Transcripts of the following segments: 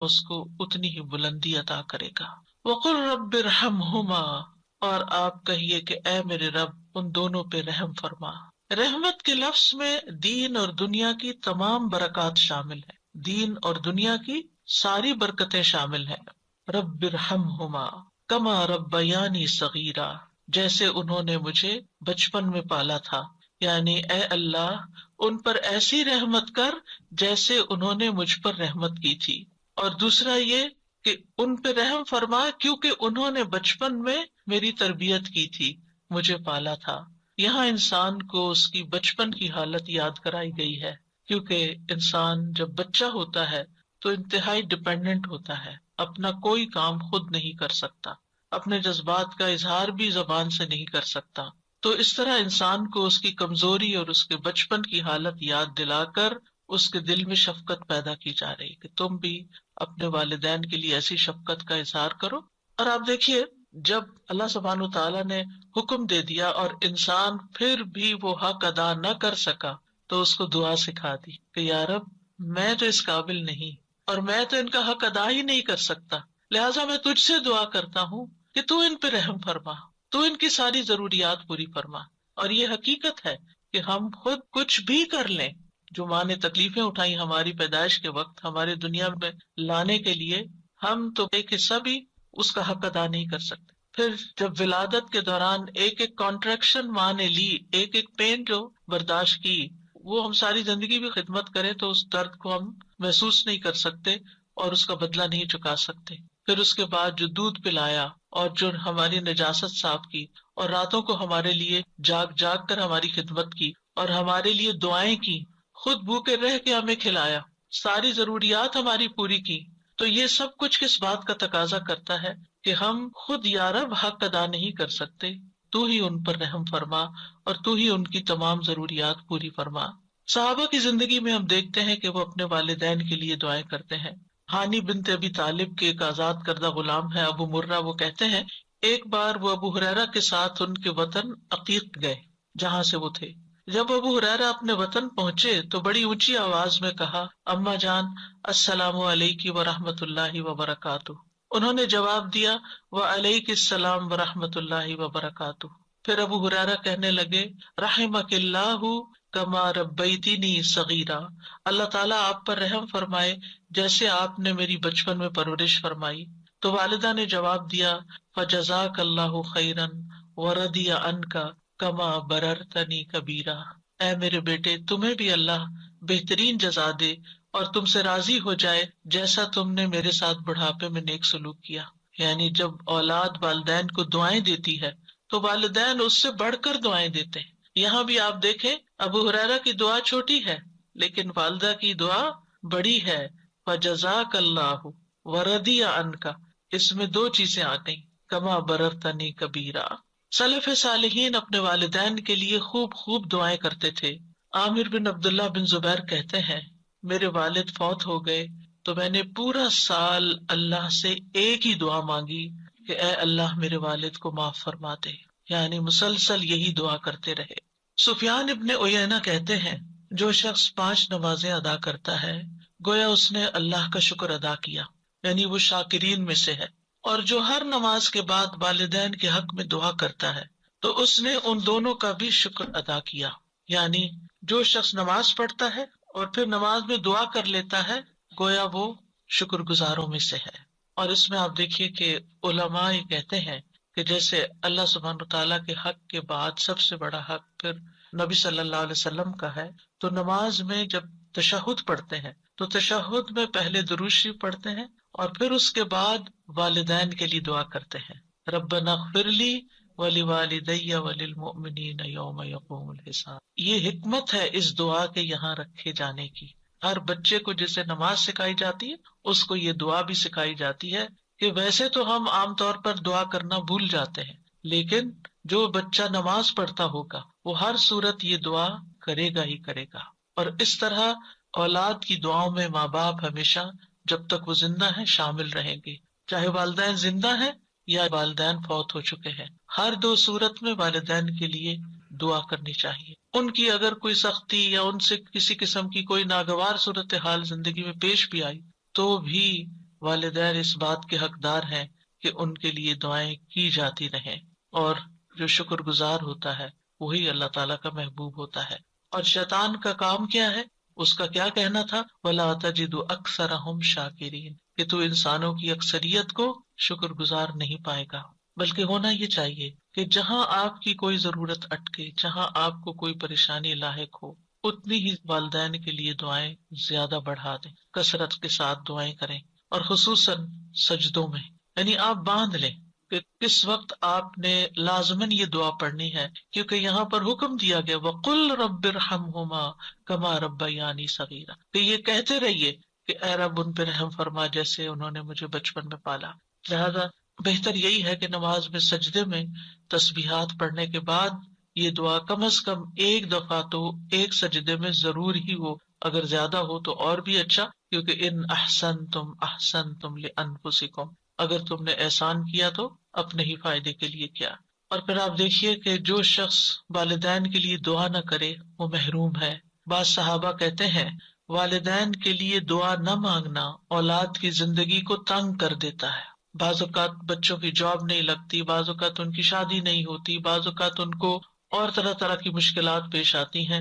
اس کو اتنی ہی بلندی عطا کرے گا۔ وقل رب ارحمہما، اور آپ کہیے کہ اے میرے رب ان دونوں پہ رحم فرما۔ رحمت کے لفظ میں دین اور دنیا کی تمام برکات شامل ہے، دین اور دنیا کی ساری برکتیں شامل ہیں۔ رب ارحمہما کما ربیانی صغیرا، جیسے انہوں نے مجھے بچپن میں پالا تھا، یعنی اے اللہ ان پر ایسی رحمت کر جیسے انہوں نے مجھ پر رحمت کی تھی۔ اور دوسرا یہ کہ ان پہ رحم فرما کیونکہ انہوں نے بچپن میں میری تربیت کی تھی، مجھے پالا تھا۔ یہاں انسان کو اس کی بچپن کی حالت یاد کرائی گئی ہے، کیونکہ انسان جب بچہ ہوتا ہے تو انتہائی ڈپینڈنٹ ہوتا ہے، اپنا کوئی کام خود نہیں کر سکتا، اپنے جذبات کا اظہار بھی زبان سے نہیں کر سکتا۔ تو اس طرح انسان کو اس کی کمزوری اور اس کے بچپن کی حالت یاد دلا کر اس کے دل میں شفقت پیدا کی جا رہی کہ تم بھی اپنے والدین کے لیے ایسی شفقت کا اظہار کرو۔ اور آپ دیکھیے جب اللہ سبحانہ وتعالیٰ نے حکم دے دیا اور انسان پھر بھی وہ حق ادا نہ کر سکا تو اس کو دعا سکھا دی کہ یا رب میں تو اس قابل نہیں اور میں تو ان کا حق ادا ہی نہیں کر سکتا، لہٰذا میں تجھ سے دعا کرتا ہوں کہ تو ان پہ رحم فرما، تو ان کی ساری ضروریات پوری فرما۔ اور یہ حقیقت ہے کہ ہم خود کچھ بھی کر لیں، جو ماں نے تکلیفیں اٹھائی ہماری پیدائش کے وقت ہمارے دنیا میں لانے کے لیے، ہم تو ایک حصہ بھی اس کا حق ادا نہیں کر سکتے۔ پھر جب ولادت کے دوران ایک ایک کانٹریکشن ماں نے لی، ایک ایک پین جو برداشت کی، وہ ہم ساری زندگی بھی خدمت کریں تو اس درد کو ہم محسوس نہیں کر سکتے اور اس کا بدلہ نہیں چکا سکتے۔ پھر اس کے بعد جو دودھ پلایا اور جو ہماری نجاست صاف کی اور راتوں کو ہمارے لیے جاگ جاگ کر ہماری خدمت کی اور ہمارے لیے دعائیں کی، خود بھوکے رہ کے ہمیں کھلایا، ساری ضروریات ہماری پوری کی، تو یہ سب کچھ کس بات کا تقاضا کرتا ہے کہ ہم خود یا رب حق ادا نہیں کر سکتے، تو ہی ان پر رحم فرما اور تو ہی ان کی تمام ضروریات پوری فرما۔ صحابہ کی زندگی میں ہم دیکھتے ہیں کہ وہ اپنے والدین کے لیے دعائیں کرتے ہیں۔ ہانی بنت ابی طالب کے ایک آزاد کردہ غلام ہے ابو مرہ، وہ کہتے ہیں ایک بار وہ ابو ہریرہ کے ساتھ ان کے وطن عقیق گئے جہاں سے وہ تھے۔ جب ابو ہریرہ اپنے وطن پہنچے تو بڑی اونچی آواز میں کہا اماں جان السلام علیکی ورحمۃ اللہ وبرکاتہ۔ انہوں نے جواب دیا وعلیک السلام ورحمۃ اللہ وبرکاتہ۔ پھر ابو ہریرہ کہنے لگے رحمک اللہ کما ربیتنی صغیرا، اللہ تعالیٰ آپ پر رحم فرمائے جیسے آپ نے میری بچپن میں پرورش فرمائی۔ تو والدہ نے جواب دیا فجزاک اللہ خیرا ورضی عنک کما بررتنی کبیرا، اے میرے بیٹے تمہیں بھی اللہ بہترین جزا دے اور تم سے راضی ہو جائے جیسا تم نے میرے ساتھ بڑھاپے میں نیک سلوک کیا۔ یعنی جب اولاد والدین کو دعائیں دیتی ہے تو والدین اس سے بڑھ کر دعائیں دیتے ہیں۔ یہاں بھی آپ دیکھیں ابو ہریرہ کی دعا چھوٹی ہے لیکن والدہ کی دعا بڑی ہے، فجزاک اللہ ورضی عنک، اس میں دو چیزیں آ گئیں، کما بررتنی کبیرا۔ سلف صالحین اپنے والدین کے لیے خوب خوب دعائیں کرتے تھے۔ عامر بن عبداللہ بن زبیر کہتے ہیں میرے والد فوت ہو گئے تو میں نے پورا سال اللہ سے ایک ہی دعا مانگی کہ اے اللہ میرے والد کو معاف فرما دے، یعنی مسلسل یہی دعا کرتے رہے۔ سفیان ابن عیینہ کہتے ہیں جو شخص 5 نمازیں ادا کرتا ہے گویا اس نے اللہ کا شکر ادا کیا، یعنی وہ شاکرین میں سے ہے، اور جو ہر نماز کے بعد والدین کے حق میں دعا کرتا ہے تو اس نے ان دونوں کا بھی شکر ادا کیا۔ یعنی جو شخص نماز پڑھتا ہے اور پھر نماز میں دعا کر لیتا ہے گویا وہ شکر گزاروں میں سے ہے۔ اور اس میں آپ دیکھیے کہ علماء یہ کہتے ہیں کہ جیسے اللہ سبحانہ تعالیٰ کے حق کے بعد سب سے بڑا حق پھر نبی صلی اللہ علیہ وسلم کا ہے، تو نماز میں جب تشہد پڑھتے ہیں تو تشہد میں پہلے درود شریف پڑھتے ہیں اور پھر اس کے بعد والدین کے لیے دعا کرتے ہیں ربنا اغفر لی ولوالدی وللمؤمنین یوم یقوم الحساب۔ یہ حکمت ہے اس دعا کے یہاں رکھے جانے کی۔ ہر بچے کو جسے نماز سکھائی جاتی ہے اس کو یہ دعا بھی سکھائی جاتی ہے کہ ویسے تو ہم عام طور پر دعا کرنا بھول جاتے ہیں، لیکن جو بچہ نماز پڑھتا ہوگا وہ ہر صورت یہ دعا کرے گا ہی کرے گا۔ اور اس طرح اولاد کی دعاؤں میں ماں باپ ہمیشہ جب تک وہ زندہ ہیں شامل رہیں گے، چاہے والدین زندہ ہیں یا والدین فوت ہو چکے ہیں، ہر دو صورت میں والدین کے لیے دعا کرنی چاہیے۔ ان کی اگر کوئی سختی یا ان سے کسی قسم کی کوئی ناگوار صورتحال زندگی میں پیش بھی آئی تو بھی والدین اس بات کے حقدار ہیں کہ ان کے لیے دعائیں کی جاتی رہیں، اور جو شکر گزار ہوتا ہے وہی اللہ تعالیٰ کا محبوب ہوتا ہے۔ اور شیطان کا کام کیا ہے؟ اس کا کیا کہنا تھا؟ وَلَا تَجِدُ أَكْثَرَهُمْ شَاكِرِينَ، کہ تو انسانوں کی اکثریت کو شکر گزار نہیں پائے گا۔ بلکہ ہونا یہ چاہیے کہ جہاں آپ کی کوئی ضرورت اٹکے، جہاں آپ کو کوئی پریشانی لاحق ہو، اتنی ہی والدین کے لیے دعائیں زیادہ بڑھا دیں، کثرت کے ساتھ دعائیں کریں، اور خصوصاً سجدوں میں۔ یعنی آپ باندھ لیں کہ کس وقت آپ نے لازماً یہ دعا پڑھنی ہے، کیونکہ یہاں پر حکم دیا گیا وَقُلْ رَبِّ ارْحَمْهُمَا كَمَا رَبَّيَانِي صَغِيرًا، کہ یہ کہتے رہیے کہ اے رب ان پہ رحم فرما جیسے انہوں نے مجھے بچپن میں پالا۔ لہذا بہتر یہی ہے کہ نماز میں سجدے میں تسبیحات پڑھنے کے بعد یہ دعا کم از کم ایک دفعہ تو ایک سجدے میں ضرور ہی ہو، اگر زیادہ ہو تو اور بھی اچھا، کیونکہ ان احسنتم لانفسکم، اگر تم نے احسان کیا تو اپنے ہی فائدے کے لیے کیا۔ اور پھر آپ دیکھیے کہ جو شخص والدین کے لیے دعا نہ کرے وہ محروم ہے۔ بعض صحابہ کہتے ہیں والدین کے لیے دعا نہ مانگنا اولاد کی زندگی کو تنگ کر دیتا ہے۔ بعض اوقات بچوں کی جاب نہیں لگتی، بعض اوقات ان کی شادی نہیں ہوتی، بعض اوقات ان کو اور طرح طرح کی مشکلات پیش آتی ہیں۔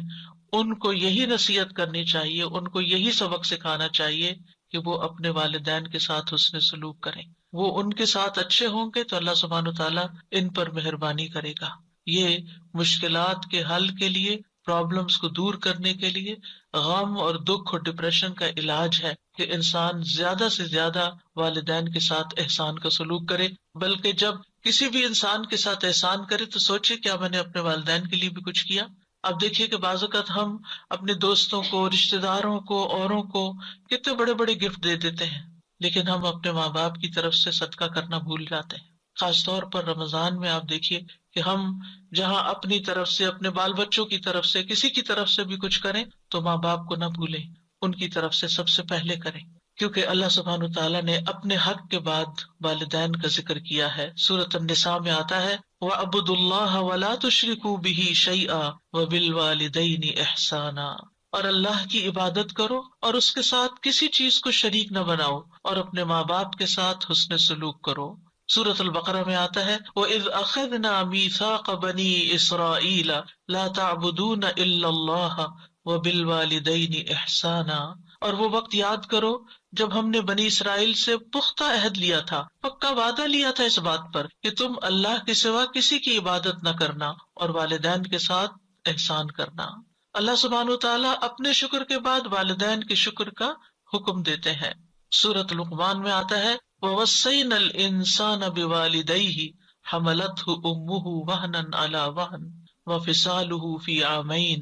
ان کو یہی نصیحت کرنی چاہیے، ان کو یہی سبق سکھانا چاہیے کہ وہ اپنے والدین کے ساتھ حسن سلوک کریں۔ وہ ان کے ساتھ اچھے ہوں گے تو اللہ سبحانہ تعالیٰ ان پر مہربانی کرے گا۔ یہ مشکلات کے حل کے لیے، پرابلمز کو دور کرنے کے لیے، غم اور دکھ اور ڈپریشن کا علاج ہے کہ انسان زیادہ سے زیادہ والدین کے ساتھ احسان کا سلوک کرے۔ بلکہ جب کسی بھی انسان کے ساتھ احسان کرے تو سوچے کیا میں نے اپنے والدین کے لیے بھی کچھ کیا۔ اب دیکھیے کہ بعض اوقات ہم اپنے دوستوں کو، رشتہ داروں کو، اوروں کو کتنے بڑے بڑے گفٹ دے دیتے ہیں، لیکن ہم اپنے ماں باپ کی طرف سے صدقہ کرنا بھول جاتے ہیں۔ خاص طور پر رمضان میں آپ دیکھیے کہ ہم جہاں اپنی طرف سے، اپنے بال بچوں کی طرف سے، کسی کی طرف سے بھی کچھ کریں تو ماں باپ کو نہ بھولیں، ان کی طرف سے سب سے پہلے کریں، کیونکہ اللہ سبحانہ تعالیٰ نے اپنے حق کے بعد والدین کا ذکر کیا ہے۔ سورۃ النساء میں آتا ہے وَاعْبُدُوا اللَّهَ وَلَا تُشْرِكُوا بِهِ شَيْئًا وَبِالْوَالِدَيْنِ إِحْسَانًا، اور اللہ کی عبادت کرو اور اس کے ساتھ کسی چیز کو شریک نہ بناؤ، اور اپنے ماں باپ کے ساتھ حسن سلوک کرو۔ سورۃ البقرہ میں آتا ہے وَإِذْ أَخَذْنَا مِيثَاقَ بَنِي إِسْرَائِيلَ لَا تَعْبُدُونَ إِلَّا اللَّهَ وَبِالْوَالِدَيْنِ إِحْسَانًا، اور وہ وقت یاد کرو جب ہم نے بنی اسرائیل سے پختہ عہد لیا تھا، پکا وعدہ لیا تھا اس بات پر کہ تم اللہ کے سوا کسی کی عبادت نہ کرنا اور والدین کے ساتھ احسان کرنا۔ اللہ سبحانہ تعالیٰ اپنے شکر کے بعد والدین کے شکر کا حکم دیتے ہیں۔ سورۃ لقمان میں آتا ہے وَوَصَّيْنَا الْإِنسَانَ بِوَالِدَيْهِ حَمَلَتْهُ أُمُّهُ وَهْنًا عَلَى وَهْنٍ وَفِصَالُهُ فِي عَامَيْنِ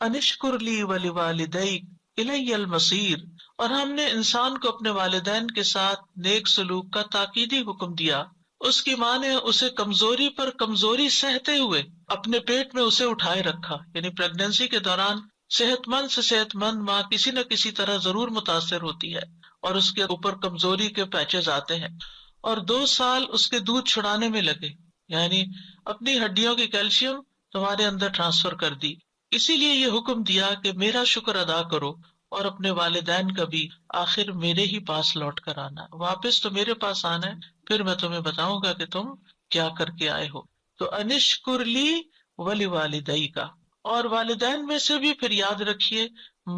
أَنِ اشْكُرْ لِي وَلِوَالِدَيْكَ إِلَيَّ الْمَصِيرُ، اور ہم نے انسان کو اپنے والدین کے ساتھ نیک سلوک کا تاکیدی حکم دیا۔ اس کی ماں نے اسے کمزوری پر کمزوری سہتے ہوئے اپنے پیٹ میں اسے اٹھائے رکھا، یعنی پریگنینسی کے دوران صحت مند سے صحت مند ماں کسی نہ کسی طرح ضرور متاثر ہوتی ہے، اور اس کے اوپر کمزوری کے پیچز آتے ہیں، اور 2 سال اس کے دودھ چھڑانے میں لگے، یعنی اپنی ہڈیوں کی کیلشیم تمہارے اندر ٹرانسفر کر دی۔ اسی لیے یہ حکم دیا کہ میرا شکر ادا کرو اور اپنے والدین کا بھی، آخر میرے ہی پاس لوٹ کر آنا، واپس تو میرے پاس آنا ہے، پھر میں تمہیں بتاؤں گا کہ تم کیا کر کے آئے ہو۔ تو انشکر لی ولی والدئی کا، اور والدین میں سے بھی پھر یاد رکھیے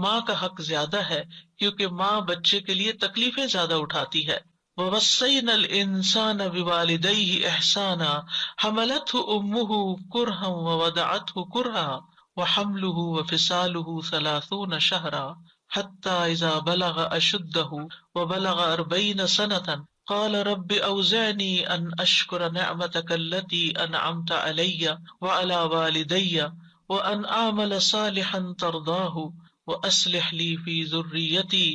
ماں کا حق زیادہ ہے، کیونکہ ماں بچے کے لیے تکلیفیں زیادہ اٹھاتی ہے۔ وَوَصَّيْنَا الْإِنسَانَ بِوَالِدَيْهِ إِحْسَانًا حَمَلَتْهُ أُمُّهُ كُرْهًا وَوَضَعَتْهُ كُرْهًا وَحَمْلُهُ وَفِصَالُهُ 30 شهرا حتى إذا بلغ أشده وبلغ 40 سنة قال رب أوزعني أن أشكر نعمتك التي أنعمت علي وعلى والدي وأن أعمل صالحا ترضاه وأصلح لي في ذريتي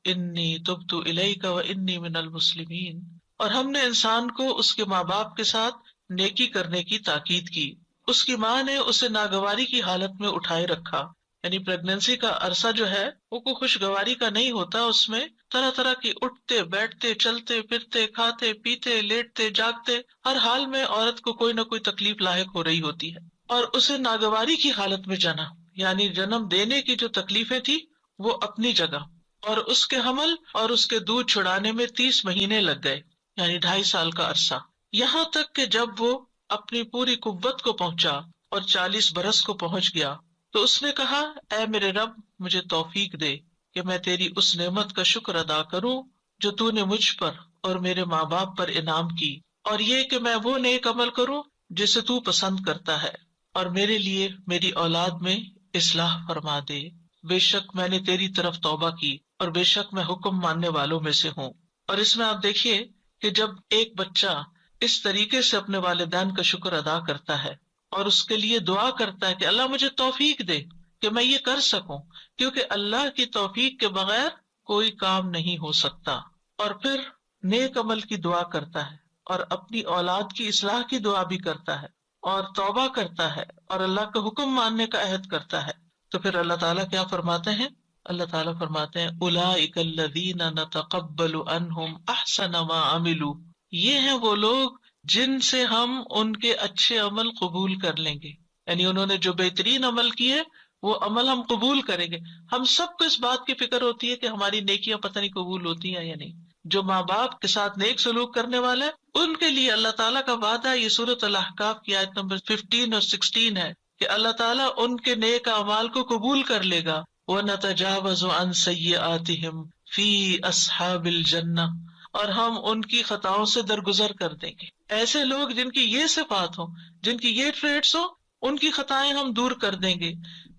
إني تبت إليك وإني من المسلمين۔ اور ہم نے انسان کو اس کے ماں باپ کے ساتھ نیکی کرنے کی تاکید کی۔ اس کی ماں نے اسے ناگواری کی حالت میں اٹھائے رکھا، یعنی پریگنینسی کا عرصہ جو ہے وہ کوئی خوشگواری کا نہیں ہوتا، اس میں طرح طرح کی اٹھتے بیٹھتے چلتے پھرتے کھاتے پیتے لیٹتے جاگتے ہر حال میں عورت کو کوئی نہ کوئی تکلیف لاحق ہو رہی ہوتی ہے، اور اسے ناگواری کی حالت میں جنا، یعنی جنم دینے کی جو تکلیفیں تھی وہ اپنی جگہ، اور اس کے حمل اور اس کے دودھ چھڑانے میں 30 مہینے لگ گئے، یعنی 2.5 سال کا عرصہ، یہاں تک کہ جب وہ اپنی پوری قوت کو پہنچا اور 40 برس کو پہنچ گیا تو اس نے کہا، اے میرے رب مجھے توفیق دے کہ میں تیری اس نعمت کا شکر ادا کروں جو تو نے مجھ پر اور میرے ماں باپ پر انعام کی، اور یہ کہ میں وہ نیک عمل کروں جسے تو پسند کرتا ہے، اور میرے لیے میری اولاد میں اصلاح فرما دے، بے شک میں نے تیری طرف توبہ کی اور بے شک میں حکم ماننے والوں میں سے ہوں۔ اور اس میں آپ دیکھیے کہ جب ایک بچہ اس طریقے سے اپنے والدین کا شکر ادا کرتا ہے اور اس کے لیے دعا کرتا ہے کہ اللہ مجھے توفیق دے کہ میں یہ کر سکوں، کیونکہ اللہ کی توفیق کے بغیر کوئی کام نہیں ہو سکتا، اور پھر نیک عمل کی دعا کرتا ہے اور اپنی اولاد کی اصلاح کی دعا بھی کرتا ہے اور توبہ کرتا ہے اور اللہ کا حکم ماننے کا عہد کرتا ہے، تو پھر اللہ تعالیٰ کیا فرماتے ہیں؟ اللہ تعالیٰ فرماتے ہیں اولئک الذین نتقبل عنہم احسن ما عملوا، یہ ہیں وہ لوگ جن سے ہم ان کے اچھے عمل قبول کر لیں گے، یعنی انہوں نے جو بہترین عمل کیے وہ عمل ہم قبول کریں گے۔ ہم سب کو اس بات کی فکر ہوتی ہے کہ ہماری نیکیاں پتہ نہیں قبول ہوتی ہیں یا نہیں۔ جو ماں باپ کے ساتھ نیک سلوک کرنے والے ان کے لیے اللہ تعالیٰ کا وعدہ، یہ سورۃ الاحقاف کی آیت نمبر 15 اور 16 ہے کہ اللہ تعالیٰ ان کے نیک اعمال کو قبول کر لے گا۔ وَنَتَجَاوَزُ عَنْ سَيِّئَاتِهِمْ فِي أَصْحَابِ الْجَنَّةِ، اور ہم ان کی خطاؤں سے درگزر کر دیں گے۔ ایسے لوگ جن کی یہ صفات ہوں، جن کی یہ ٹریٹس ہوں، ان کی خطائیں ہم دور کر دیں گے۔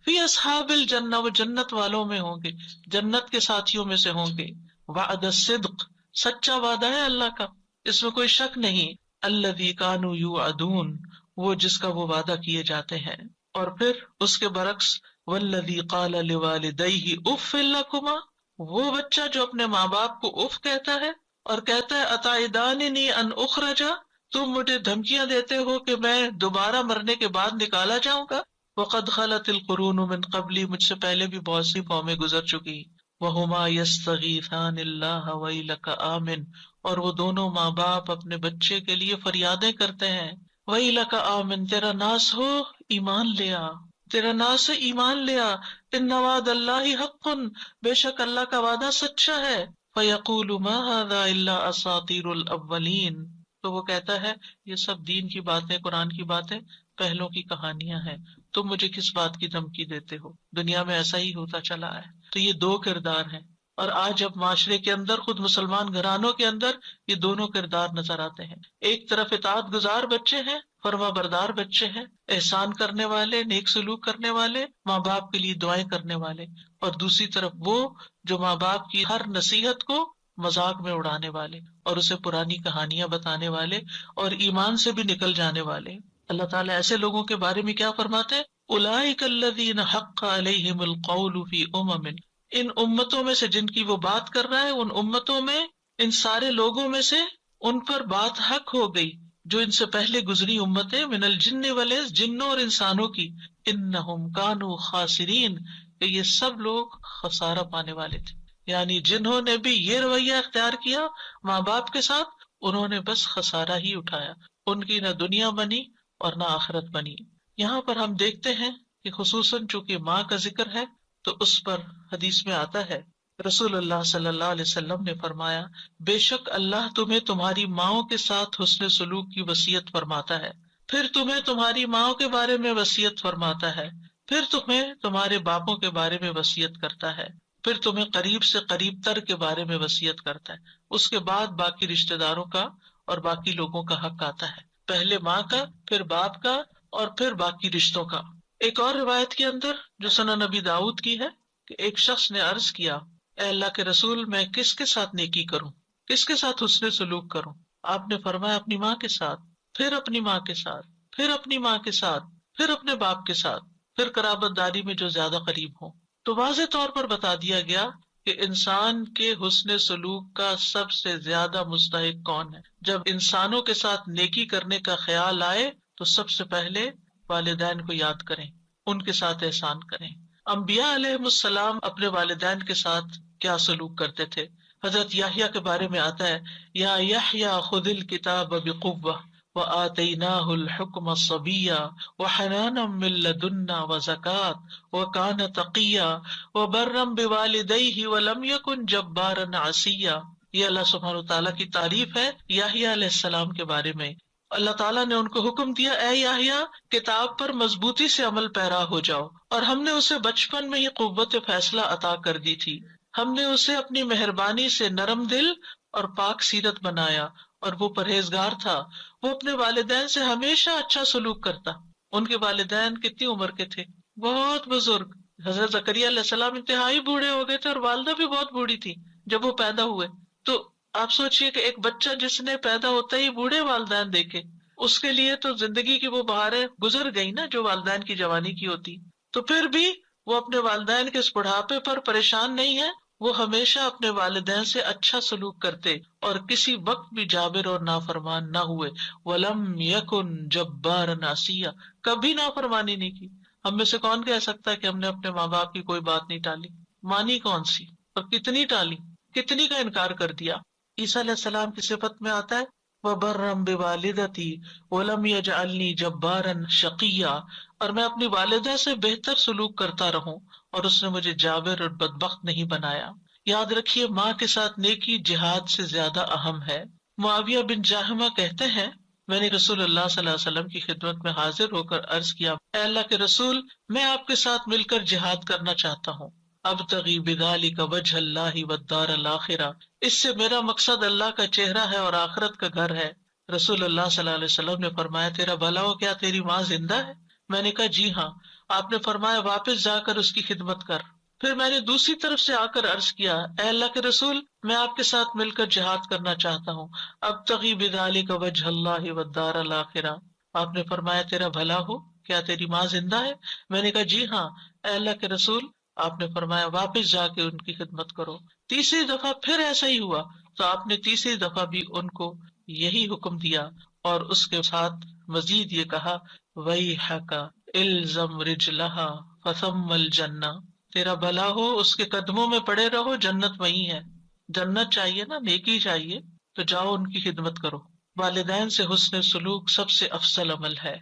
فی اصحاب الجنہ، وہ جنت والوں میں ہوں گے، جنت کے ساتھیوں میں سے ہوں گے۔ وعد الصدق، سچا وعدہ ہے اللہ کا، اس میں کوئی شک نہیں۔ الذی کانوا یوعدون، وہ جس کا وہ وعدہ کیے جاتے ہیں۔ اور پھر اس کے برعکس والذی قال لوالدیہ اف لکما، وہ بچہ جو اپنے ماں باپ کو اف کہتا ہے اور کہتا ہے اتعداننی ان اخرجا، تم مجھے دھمکیاں دیتے ہو کہ میں دوبارہ مرنے کے بعد نکالا جاؤں گا۔ وقد خلت القرون من قبلی، مجھ سے پہلے بھی بہت سی قومیں گزر چکی۔ وہما یستغیثان اللہ ویلک آمن، اور وہ دونوں ماں باپ اپنے بچے کے لیے فریادیں کرتے ہیں، ویلک آمن، تیرا ناس ہو ایمان لیا، تیرا ناس ہے ایمان لیا، ان وعد اللہ حق، بے شک اللہ کا وعدہ سچا ہے۔ فیقول ما ھذا الا اساطیر الاولین، تو وہ کہتا ہے یہ سب دین کی باتیں، قرآن کی باتیں پہلوں کی کہانیاں ہیں، تم مجھے کس بات کی دھمکی دیتے ہو؟ دنیا میں ایسا ہی ہوتا چلا ہے۔ تو یہ دو کردار ہیں، اور آج جب معاشرے کے اندر، خود مسلمان گھرانوں کے اندر یہ دونوں کردار نظر آتے ہیں۔ ایک طرف اطاعت گزار بچے ہیں، فرما بردار بچے ہیں، احسان کرنے والے، نیک سلوک کرنے والے، ماں باپ کے لیے دعائیں کرنے والے، اور دوسری طرف وہ جو ماں باپ کی ہر نصیحت کو مذاق میں اڑانے والے اور اسے پرانی کہانیاں بتانے والے اور ایمان سے بھی نکل جانے والے۔ اللہ تعالیٰ ایسے لوگوں کے بارے میں کیا فرماتے ہیں؟ اولئک الذین حق علیہم القول فی امم، ان امتوں میں سے جن کی وہ بات کر رہا ہے، ان امتوں میں، ان سارے لوگوں میں سے ان پر بات حق ہو گئی جو ان سے پہلے گزری امتیں، من الجن والانس، جنوں اور انسانوں کی، انہم کانوا خاسرین، کہ یہ سب لوگ خسارہ پانے والے تھے۔ یعنی جنہوں نے بھی یہ رویہ اختیار کیا ماں باپ کے ساتھ، انہوں نے بس خسارہ ہی اٹھایا، ان کی نہ دنیا بنی اور نہ آخرت بنی۔ یہاں پر ہم دیکھتے ہیں کہ خصوصاً چونکہ ماں کا ذکر ہے تو اس پر حدیث میں آتا ہے، رسول اللہ صلی اللہ علیہ وسلم نے فرمایا، بے شک اللہ تمہیں تمہاری ماؤں کے ساتھ حسن سلوک کی وصیت فرماتا ہے، پھر تمہیں تمہاری ماؤں کے بارے میں وصیت فرماتا ہے، پھر تمہیں تمہارے باپوں کے بارے میں وصیت کرتا ہے، پھر تمہیں قریب سے قریب تر کے بارے میں وصیت کرتا ہے، اس کے بعد باقی رشتہ داروں کا اور باقی لوگوں کا حق آتا ہے، پہلے ماں کا، پھر باپ کا، اور پھر باقی رشتوں کا۔ ایک اور روایت کے اندر جو سنن نبی داؤد کی ہے کہ ایک شخص نے عرض کیا، اے اللہ کے رسول، میں کس کے ساتھ نیکی کروں، کس کے ساتھ حسن سلوک کروں؟ آپ نے فرمایا اپنی ماں کے ساتھ، پھر اپنی ماں کے ساتھ، پھر اپنی ماں کے ساتھ، پھر اپنے باپ کے ساتھ، پھر قرابت داری میں جو زیادہ قریب ہوں۔ تو واضح طور پر بتا دیا گیا کہ انسان کے حسن سلوک کا سب سے زیادہ مستحق کون ہے۔ جب انسانوں کے ساتھ نیکی کرنے کا خیال آئے تو سب سے پہلے والدین کو یاد کریں، ان کے ساتھ احسان کریں۔ انبیاء علیہ السلام اپنے والدین کے ساتھ کیا سلوک کرتے تھے؟ حضرت یحییٰ کے بارے میں آتا ہے، یا یحییٰ خذ الکتاب بقوہ، وآتيناه الحكم صبيا وحنانا من لدنا وزكاة وكان تقيا وبرا بوالديه ولم يكن جبارا عصيا۔ یہ اللہ سبحانہ تعالیٰ کی تعریف ہے یحییٰ علیہ السلام کے بارے میں۔ اللہ تعالیٰ نے ان کو حکم دیا، اے یحییٰ کتاب پر مضبوطی سے عمل پیرا ہو جاؤ، اور ہم نے اسے بچپن میں ہی قوت فیصلہ عطا کر دی تھی۔ ہم نے اسے اپنی مہربانی سے نرم دل اور پاک سیرت بنایا، اور وہ پرہیزگار تھا۔ وہ اپنے والدین سے ہمیشہ اچھا سلوک کرتا۔ ان کے والدین کتنی عمر کے تھے؟ بہت بزرگ۔ حضرت زکریا علیہ السلام انتہائی بوڑھے ہو گئے تھے، اور والدہ بھی بہت بوڑھی تھی جب وہ پیدا ہوئے۔ تو آپ سوچئے کہ ایک بچہ جس نے پیدا ہوتا ہی بوڑھے والدین دیکھے، اس کے لیے تو زندگی کی وہ بہاریں گزر گئی نا جو والدین کی جوانی کی ہوتی۔ تو پھر بھی وہ اپنے والدین کے اس بڑھاپے پر پریشان نہیں ہے، وہ ہمیشہ اپنے والدین سے اچھا سلوک کرتے اور کسی وقت بھی جابر اور نافرمان نہ ہوئے۔ وَلَمْ يَكُنْ جَبَّارًا عَصِيًّا، کبھی نافرمانی نہیں کی۔ ہم میں سے کون کہہ سکتا ہے کہ ہم نے اپنے ماں باپ کی کوئی بات نہیں ٹالی؟ مانی کون سی اور کتنی ٹالی، کتنی کا انکار کر دیا۔ عیسیٰ علیہ السلام کی صفت میں آتا ہے وَبَرًّا بِوَالِدَتِي وَلَمْ يَجْعَلْنِي جَبَّارًا شَقِيًّا، اور میں اپنی والدہ سے بہتر سلوک کرتا رہوں اور اس نے مجھے جابر اور بدبخت نہیں بنایا۔ یاد رکھیے ماں کے ساتھ نیکی جہاد سے زیادہ اہم ہے۔ معاویہ بن جاہمہ کہتے ہیں میں نے رسول اللہ صلی اللہ علیہ وسلم کی خدمت میں حاضر ہو کر عرض کیا، اے اللہ کے رسول، میں آپ کے ساتھ مل کر جہاد کرنا چاہتا ہوں۔ ابتغی بذالک وجہ اللہ والدار الآخرہ، اس سے میرا مقصد اللہ کا چہرہ ہے اور آخرت کا گھر ہے۔ رسول اللہ صلی اللہ علیہ وسلم نے فرمایا تیرا بھلا ہو، کیا تیری ماں زندہ ہے؟ میں نے کہا جی ہاں۔ آپ نے فرمایا واپس جا کر اس کی خدمت کر۔ پھر میں نے دوسری طرف سے آ کر عرض کیا، اے اللہ کے رسول، میں آپ کے ساتھ مل کر جہاد کرنا چاہتا ہوں۔ ابتغی بذالک وجہ اللہ والدار الآخرہ۔ آپ نے فرمایا تیرا بھلا ہو، کیا تیری ماں زندہ ہے؟ میں نے کہا جی ہاں۔ اے اللہ کے رسول، آپ نے فرمایا واپس جا کے ان کی خدمت کرو۔ تیسری دفعہ پھر ایسا ہی ہوا تو آپ نے تیسری دفعہ بھی ان کو یہی حکم دیا، اور اس کے ساتھ مزید یہ کہا وَيْحَكَ الزم رجلہا فثم الجنہ، تیرا بھلا ہو اس کے قدموں میں پڑے رہو، جنت وہی ہے۔ جنت چاہیے نا، نیکی چاہیے، تو جاؤ ان کی خدمت کرو۔ والدین سے حسن سلوک سب سے افضل عمل ہے۔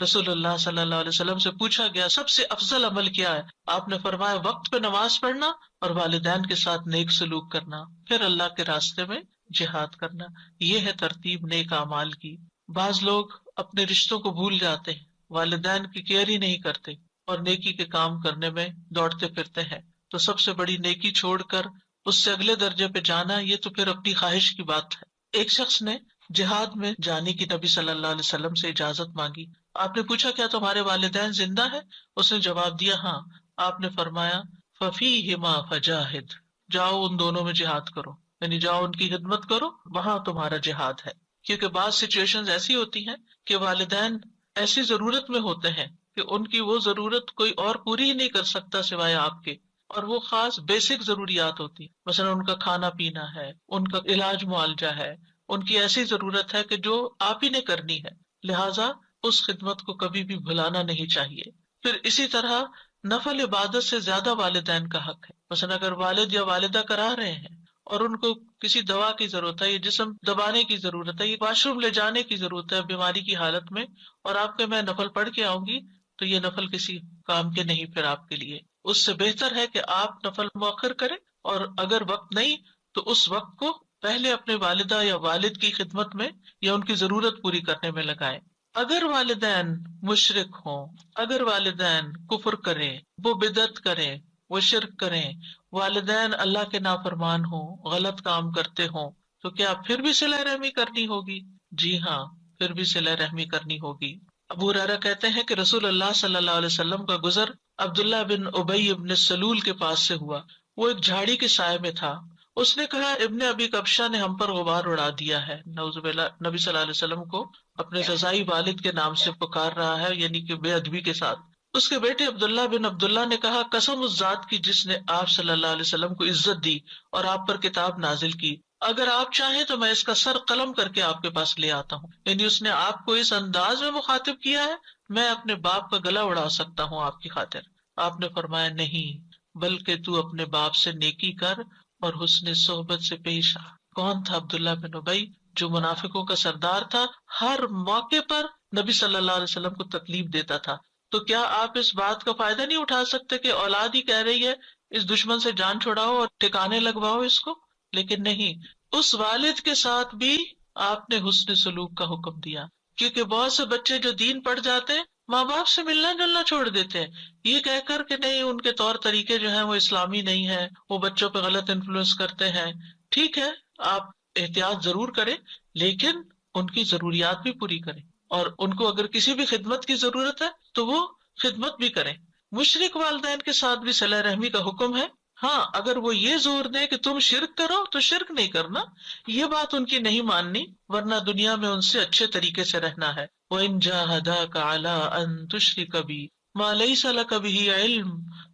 رسول اللہ صلی اللہ علیہ وسلم سے پوچھا گیا سب سے افضل عمل کیا ہے؟ آپ نے فرمایا وقت پہ نماز پڑھنا اور والدین کے ساتھ نیک سلوک کرنا، پھر اللہ کے راستے میں جہاد کرنا۔ یہ ہے ترتیب نیک اعمال کی۔ بعض لوگ اپنے رشتوں کو بھول جاتے ہیں، والدین کی کیئر ہی نہیں کرتے اور نیکی کے کام کرنے میں دوڑتے پھرتے ہیں۔ تو سب سے بڑی نیکی چھوڑ کر اس سے اگلے درجے پہ جانا، یہ تو پھر اپنی خواہش کی بات ہے۔ ایک شخص نے جہاد میں جانے کی نبی صلی اللہ علیہ وسلم سے اجازت مانگی۔ آپ نے پوچھا کیا تمہارے والدین زندہ ہیں؟ اس نے جواب دیا ہاں۔ آپ نے فرمایا فَفِيهِمَا فَجَاهِدْ، جاؤ ان دونوں میں جہاد کرو، یعنی جاؤ ان کی خدمت کرو، وہاں تمہارا جہاد ہے۔ کیونکہ بعض سچویشنز ایسی ہوتی ہیں کہ والدین ایسی ضرورت میں ہوتے ہیں کہ ان کی وہ ضرورت کوئی اور پوری ہی نہیں کر سکتا سوائے آپ کے، اور وہ خاص بیسک ضروریات ہوتی ہیں، مثلا ان کا کھانا پینا ہے، ان کا علاج معالجہ ہے، ان کی ایسی ضرورت ہے کہ جو آپ ہی نے کرنی ہے، لہٰذا اس خدمت کو کبھی بھی بھلانا نہیں چاہیے۔ پھر اسی طرح نفل عبادت سے زیادہ والدین کا حق ہے۔ مثلا اگر والد یا والدہ کرا رہے ہیں اور ان کو کسی دوا کی ضرورت ہے، یہ جسم دبانے کی ضرورت ہے، یہ واش روم لے جانے کی ضرورت ہے بیماری کی حالت میں، اور آپ کے میں نفل پڑھ کے آؤں گی، تو یہ نفل کسی کام کے نہیں پھر آپ کے لیے۔ اس سے بہتر ہے کہ آپ نفل مؤخر کریں، اور اگر وقت نہیں تو اس وقت کو پہلے اپنے والدہ یا والد کی خدمت میں یا ان کی ضرورت پوری کرنے میں لگائیں۔ اگر والدین مشرک ہوں، اگر والدین کفر کریں، وہ بدعت کریں، وہ شرک کریں، والدین اللہ کے نافرمان ہوں، غلط کام کرتے ہوں، تو کیا پھر بھی صلہ رحمی کرنی ہوگی؟ جی ہاں، پھر بھی صلہ رحمی کرنی ہوگی۔ ابو ہریرہ کہتے ہیں کہ رسول اللہ صلی اللہ علیہ وسلم کا گزر عبداللہ بن ابی بن سلول کے پاس سے ہوا۔ وہ ایک جھاڑی کے سائے میں تھا۔ اس نے کہا ابن ابی کبشہ نے ہم پر غبار اڑا دیا ہے۔ نعوذ باللہ، نبی صلی اللہ علیہ وسلم کو اپنے رضائی والد کے نام سے پکار رہا ہے، یعنی کہ بے ادبی کے ساتھ۔ اس کے بیٹے عبداللہ بن عبداللہ نے کہا قسم اس ذات کی جس نے آپ صلی اللہ علیہ وسلم کو عزت دی اور آپ پر کتاب نازل کی، اگر آپ چاہیں تو میں اس کا سر قلم کر کے آپ کے پاس لے آتا ہوں۔ یعنی اس نے آپ کو اس انداز میں مخاطب کیا ہے، میں اپنے باپ کا گلا اڑا سکتا ہوں آپ کی خاطر۔ آپ نے فرمایا نہیں، بلکہ تو اپنے باپ سے نیکی کر اور حسن صحبت سے پیش آ۔ کون تھا عبداللہ بن ابی؟ جو منافقوں کا سردار تھا، ہر موقع پر نبی صلی اللہ علیہ وسلم کو تکلیف دیتا تھا. تو کیا آپ اس بات کا فائدہ نہیں اٹھا سکتے کہ اولاد ہی کہہ رہی ہے اس دشمن سے جان چھڑاؤ اور ٹھکانے لگواؤ اس کو؟ لیکن نہیں، اس والد کے ساتھ بھی آپ نے حسن سلوک کا حکم دیا، کیونکہ بہت سے بچے جو دین پڑھ جاتے ہیں ماں باپ سے ملنا جلنا چھوڑ دیتے ہیں، یہ کہہ کر کہ نہیں ان کے طور طریقے جو ہیں وہ اسلامی نہیں ہے، وہ بچوں پہ غلط انفلوئنس کرتے ہیں. ٹھیک ہے، آپ احتیاط ضرور کریں، لیکن ان کی ضروریات بھی پوری کریں، اور ان کو اگر کسی بھی خدمت کی ضرورت ہے تو وہ خدمت بھی کریں. مشرک والدین کے ساتھ بھی صلہ رحمی کا حکم ہے. ہاں، اگر وہ یہ زور دیں کہ تم شرک کرو تو شرک نہیں کرنا، یہ بات ان کی نہیں ماننی، ورنہ دنیا میں ان سے اچھے طریقے سے رہنا ہے. وَإِن جَاهَدَاكَ عَلَىٰ أَن تُشْرِكَ بِي مَا لَيْسَ لَكَ بِهِ عِلْمٌ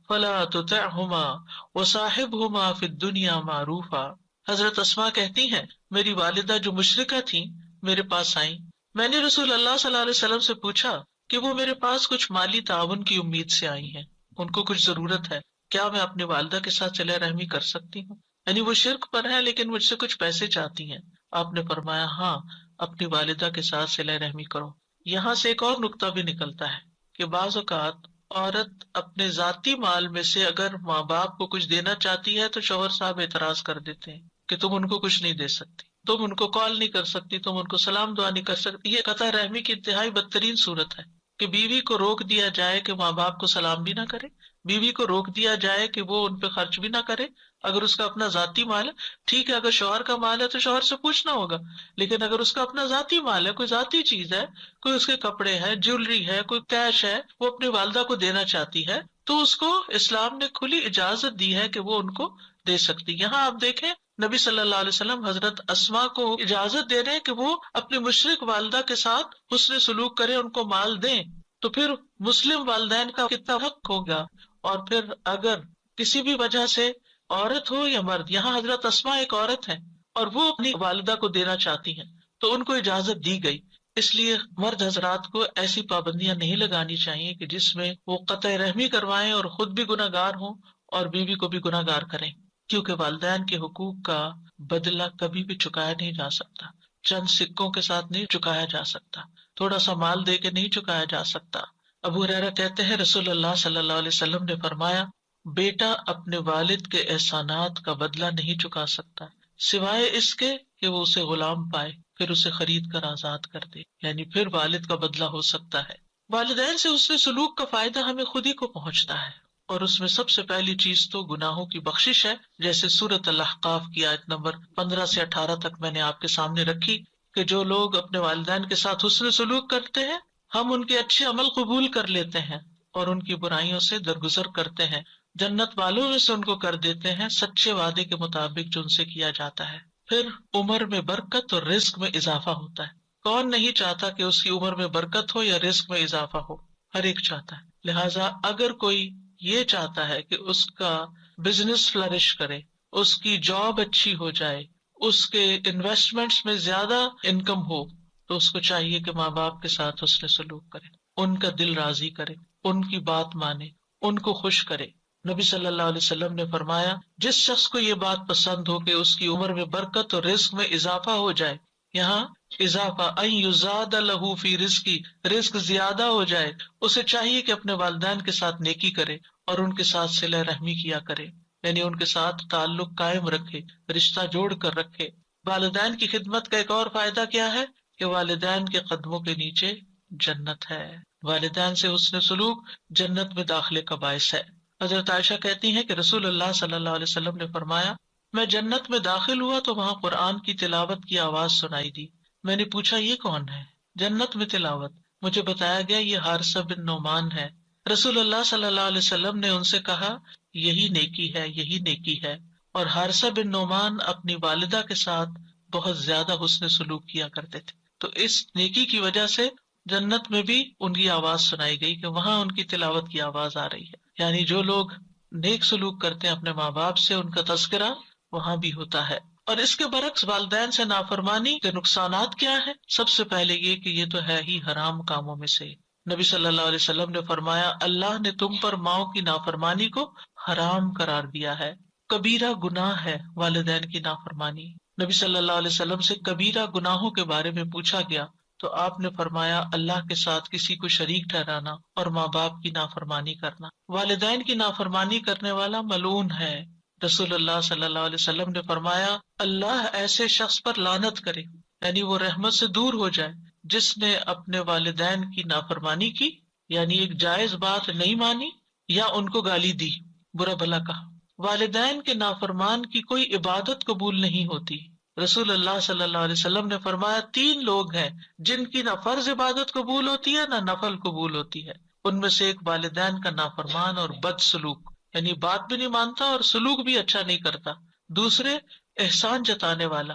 فَلَا تُطِعْهُمَا وَصَاحِبْهُمَا فِي الدُّنْيَا مَعْرُوفًا. حضرت اسماء کہتی ہیں میری والدہ جو مشرکہ تھیں میرے پاس آئیں، میں نے رسول اللہ صلی اللہ علیہ وسلم سے پوچھا کہ وہ میرے پاس کچھ مالی تعاون کی امید سے آئی ہیں، ان کو کچھ ضرورت ہے، کیا میں اپنی والدہ کے ساتھ صلہ رحمی کر سکتی ہوں؟ یعنی وہ شرک پر ہے لیکن مجھ سے کچھ پیسے چاہتی ہیں. آپ نے فرمایا ہاں، اپنی والدہ کے ساتھ صلہ رحمی کرو. یہاں سے ایک اور نقطہ بھی نکلتا ہے کہ بعض اوقات عورت اپنے ذاتی مال میں سے اگر ماں باپ کو کچھ دینا چاہتی ہے تو شوہر صاحب اعتراض کر دیتے ہیں کہ تم ان کو کچھ نہیں دے سکتی، تم ان کو کال نہیں کر سکتی، تم ان کو سلام دعا نہیں کر سکتی. یہ قطع رحمی کی انتہائی بدترین صورت ہے کہ بیوی کو روک دیا جائے کہ ماں باپ کو سلام بھی نہ کرے، بیوی کو روک دیا جائے کہ وہ ان پہ خرچ بھی نہ کرے اگر اس کا اپنا ذاتی مال ہے. ٹھیک ہے، اگر شوہر کا مال ہے تو شوہر سے پوچھنا ہوگا، لیکن اگر اس کا اپنا ذاتی مال ہے، کوئی ذاتی چیز ہے، کوئی اس کے کپڑے ہے، جیولری ہے، کوئی کیش ہے، وہ اپنی والدہ کو دینا چاہتی ہے تو اس کو اسلام نے کھلی اجازت دی ہے کہ وہ ان کو دے سکتی. یہاں آپ دیکھیں نبی صلی اللہ علیہ وسلم حضرت اسماء کو اجازت دے رہے ہیں کہ وہ اپنی مشرک والدہ کے ساتھ حسن سلوک کریں، ان کو مال دیں. تو پھر مسلم والدین کا کتنا حق ہوگا. اور پھر اگر کسی بھی وجہ سے عورت ہو یا مرد، یہاں حضرت اسماء ایک عورت ہے اور وہ اپنی والدہ کو دینا چاہتی ہیں تو ان کو اجازت دی گئی. اس لیے مرد حضرات کو ایسی پابندیاں نہیں لگانی چاہیے کہ جس میں وہ قطع رحمی کروائیں اور خود بھی گناہ گار ہوں اور بیوی کو بھی گناہ گار کریں، کیونکہ والدین کے حقوق کا بدلہ کبھی بھی چکایا نہیں جا سکتا، چند سکوں کے ساتھ نہیں چکایا جا سکتا، تھوڑا سا مال دے کے نہیں چکایا جا سکتا. ابو ہریرہ کہتے ہیں رسول اللہ صلی اللہ علیہ وسلم نے فرمایا بیٹا اپنے والد کے احسانات کا بدلہ نہیں چکا سکتا سوائے اس کے کہ وہ اسے غلام پائے پھر اسے خرید کر آزاد کر دے، یعنی پھر والد کا بدلہ ہو سکتا ہے. والدین سے اس سلوک کا فائدہ ہمیں خود ہی کو پہنچتا ہے، اور اس میں سب سے پہلی چیز تو گناہوں کی بخشش ہے، جیسے سورۃ الاحقاف کی آیت نمبر 15 سے 18 تک میں نے آپ کے سامنے رکھی کہ جو لوگ اپنے والدین کے ساتھ حسن سلوک کرتے ہیں ہم ان کے اچھے عمل قبول کر لیتے ہیں اور ان کی برائیوں سے درگزر کرتے ہیں، جنت والوں میں سے ان کو کر دیتے ہیں سچے وعدے کے مطابق جو ان سے کیا جاتا ہے. پھر عمر میں برکت اور رزق میں اضافہ ہوتا ہے. کون نہیں چاہتا کہ اس کی عمر میں برکت ہو یا رزق میں اضافہ ہو؟ ہر ایک چاہتا ہے. لہٰذا اگر کوئی یہ چاہتا ہے کہ اس کا بزنس فلرش کرے، اس کی جاب اچھی ہو جائے، اس کے انویسٹمنٹس میں زیادہ انکم ہو، تو اس کو چاہیے کہ ماں باپ کے ساتھ حسن سلوک کرے، ان کا دل راضی کرے، ان کی بات مانے، ان کو خوش کرے. نبی صلی اللہ علیہ وسلم نے فرمایا جس شخص کو یہ بات پسند ہو کہ اس کی عمر میں برکت اور رزق میں اضافہ ہو جائے، یہاں اضافہ ان یزاد لہ فی رزقی، رزق زیادہ ہو جائے، اسے چاہیے کہ اپنے والدین کے ساتھ نیکی کرے اور ان کے ساتھ صلہ رحمی کیا کرے، یعنی ان کے ساتھ تعلق قائم رکھے، رشتہ جوڑ کر رکھے. والدین کی خدمت کا ایک اور فائدہ کیا ہے کہ والدین کے قدموں کے نیچے جنت ہے. والدین سے حسن سلوک جنت میں داخلے کا باعث ہے. حضرت عائشہ کہتی ہیں کہ رسول اللہ صلی اللہ علیہ وسلم نے فرمایا میں جنت میں داخل ہوا تو وہاں قرآن کی تلاوت کی آواز سنائی دی. میں نے پوچھا یہ کون ہے؟ جنت میں تلاوت. مجھے بتایا گیا یہ حارثہ بن نعمان ہے. رسول اللہ صلی اللہ علیہ وسلم نے ان سے کہا یہی نیکی ہے، یہی نیکی ہے. اور حارثہ بن نعمان اپنی والدہ کے ساتھ بہت زیادہ حسن سلوک کیا کرتے تھے، تو اس نیکی کی وجہ سے جنت میں بھی ان کی آواز سنائی گئی کہ وہاں ان کی تلاوت کی آواز آ رہی ہے. یعنی جو لوگ نیک سلوک کرتے ہیں اپنے ماں باپ سے ان کا تذکرہ وہاں بھی ہوتا ہے. اور اس کے برعکس والدین سے نافرمانی کے نقصانات کیا ہے؟ سب سے پہلے یہ کہ یہ تو ہے ہی حرام کاموں میں سے. نبی صلی اللہ علیہ وسلم نے فرمایا اللہ نے تم پر ماؤں کی نافرمانی کو حرام قرار دیا ہے. کبیرہ گناہ ہے والدین کی نافرمانی. نبی صلی اللہ علیہ وسلم سے کبیرہ گناہوں کے بارے میں پوچھا گیا تو آپ نے فرمایا اللہ کے ساتھ کسی کو شریک ٹھہرانا اور ماں باپ کی نافرمانی کرنا۔ والدین کی نافرمانی کرنے والا ملعون ہے۔ رسول اللہ صلی اللہ علیہ وسلم نے فرمایا اللہ ایسے شخص پر لعنت کرے، یعنی وہ رحمت سے دور ہو جائے، جس نے اپنے والدین کی نافرمانی کی، یعنی ایک جائز بات نہیں مانی یا ان کو گالی دی، برا بھلا کہا۔ والدین کے نافرمان کی کوئی عبادت قبول نہیں ہوتی۔ رسول اللہ صلی اللہ علیہ وسلم نے فرمایا 3 لوگ ہیں جن کی نہ فرض عبادت قبول ہوتی ہے نہ نفل قبول ہوتی ہے، ان میں سے ایک والدین کا نافرمان اور بد سلوک، یعنی بات بھی نہیں مانتا اور سلوک بھی اچھا نہیں کرتا۔ دوسرے احسان جتانے والا،